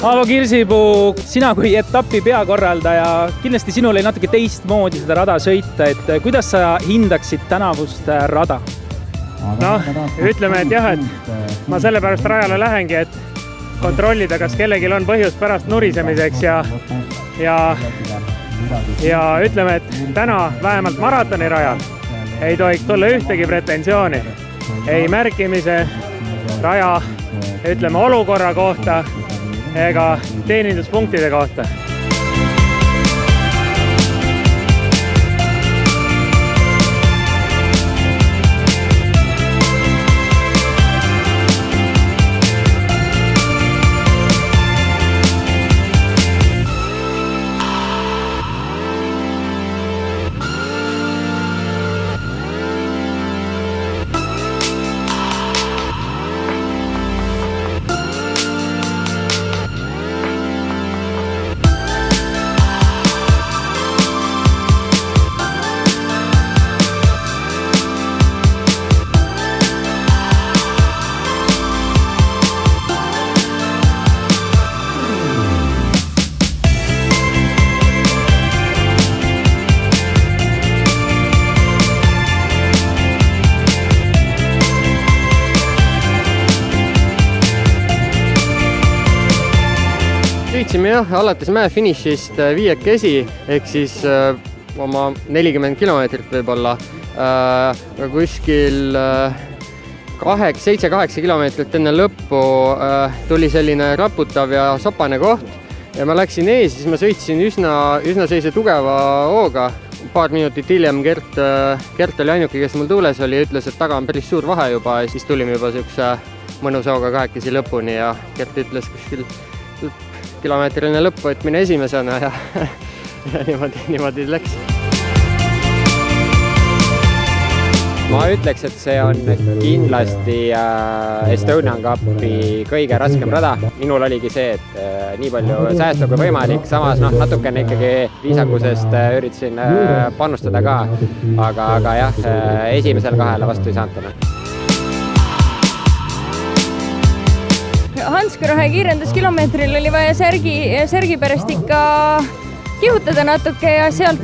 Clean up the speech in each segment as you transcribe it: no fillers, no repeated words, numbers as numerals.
Aavo Kirsipuu, sina kui etapi peakorraldaja, kindlasti sinul ei natuke teistmoodi seda rada sõita, et kuidas sa hindaksid tänavust rada? Ütleme, et jah, et ma sellepärast rajale lähengi, et kontrollida, kas kellelgi on põhjus pärast nurisemiseks ja ütleme, et täna vähemalt maratoni rajal ei tohiks tulla ühtegi pretensiooni. Ei märkimise, raja, ütleme olukorra kohta ega teeninduspunktide kohta. Sõitsime alates mäe finišist viiekesi, ehk siis oma 40 kilomeetrit võib-olla. Kuskil 7-8 kilomeetrit enne lõppu tuli selline raputav ja sopane koht ja ma läksin ees, siis ma sõitsin üsna sellise tugeva hooga. Paar minutit hiljem Gert oli ainuke, kes mul tuules oli ja ütles, et taga on päris suur vahe juba ja siis tulime juba sellise mõnus hooga kahekesi lõpuni ja Gert ütles kuskil kilomeetrine lõppu, et mine esimesena ja niimoodi läks. Ma ütleks, et see on kindlasti Estonian Cupi kõige raskem rada. Minul oligi see, et nii palju säästu kui võimalik, samas natukene ikkagi viisakusest üritasin panustada ka, aga jah, esimesel kahele vastu ei saanud. Hanskerohe kiirenduskilomeetril oli vaja särgi pärast ikka kihutada natuke ja sealt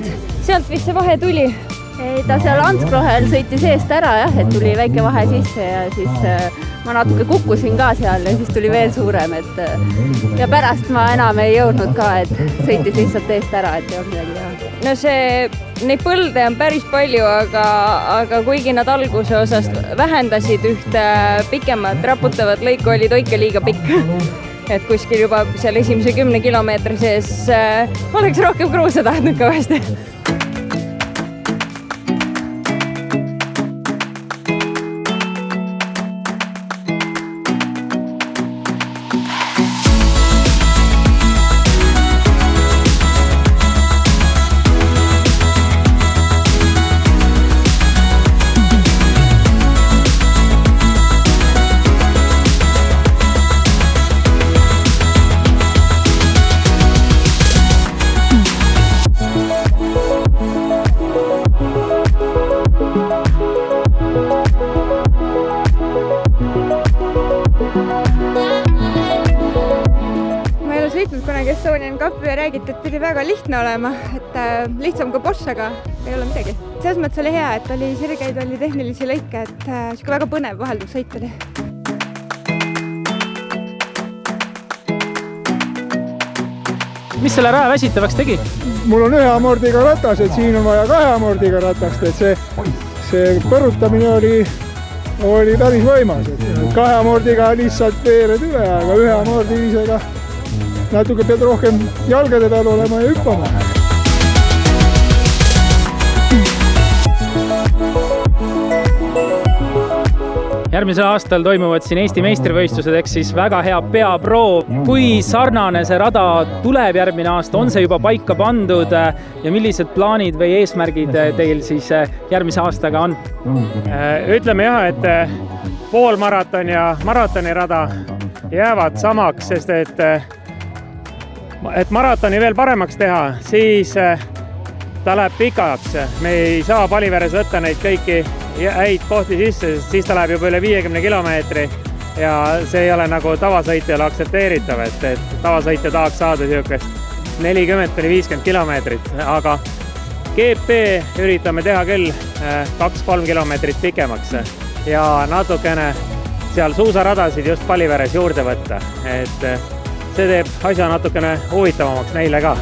vist see vahe tuli. Ta seal Hanskerohel sõitis eest ära jah, et tuli väike vahe sisse ja siis ma natuke kukkusin ka seal ja siis tuli veel suurem, et ja pärast ma enam ei jõudnud ka, et sõitis lihtsalt eest ära, et ei olnud midagi teha. No neid põlde on päris palju, aga kuigi nad alguse osast vähendasid ühte pikemat raputavat lõiku, oli toike liiga pikk. Et kuskil juba seal esimese 10 kilomeetri sees oleks rohkem kruuse tahtnud kõvasti. Estonian Cup ja räägiti, et pidi väga lihtne olema, et lihtsam kui Bosch, aga ei ole midagi. Selles mõttes oli hea, et oli sirgeid, oli tehnilisi lõike, et siuke väga põnev vahelduv sõit oli. Mis selle raja väsitavaks tegi? Mul on 1 amordiga ratas, et siin on vaja 2 amordiga ratast, et see põrutamine oli päris võimas. 2 amordiga lihtsalt veered üle, aga 1 amordilisega natuke pead rohkem jalgade peal olema ja hüppama. Järgmisel aastal toimuvad siin Eesti meistrivõistlused, eks siis väga hea peaproov. Kui sarnane see rada tuleb järgmine aasta, on see juba paika pandud ja millised plaanid või eesmärgid teil siis järgmise aastaga on? Ütleme jah, et poolmaraton ja maratoni rada jäävad samaks, sest et maratoni veel paremaks teha, siis ta läheb pikaks. Me ei saa Paliveres võtta neid kõiki häid kohti sisse, sest siis ta läheb juba üle 50 kilomeetri ja see ei ole nagu tavasõitjale aktsepteeritav, et tavasõitja tahaks saada niisugust 40–50 kilomeetrit, aga GP üritame teha küll 2-3 kilomeetrit pikemaks ja natukene seal suusaradasid just Palliveres juurde võtta, et see teeb asja natukene huvitavamaks neile ka.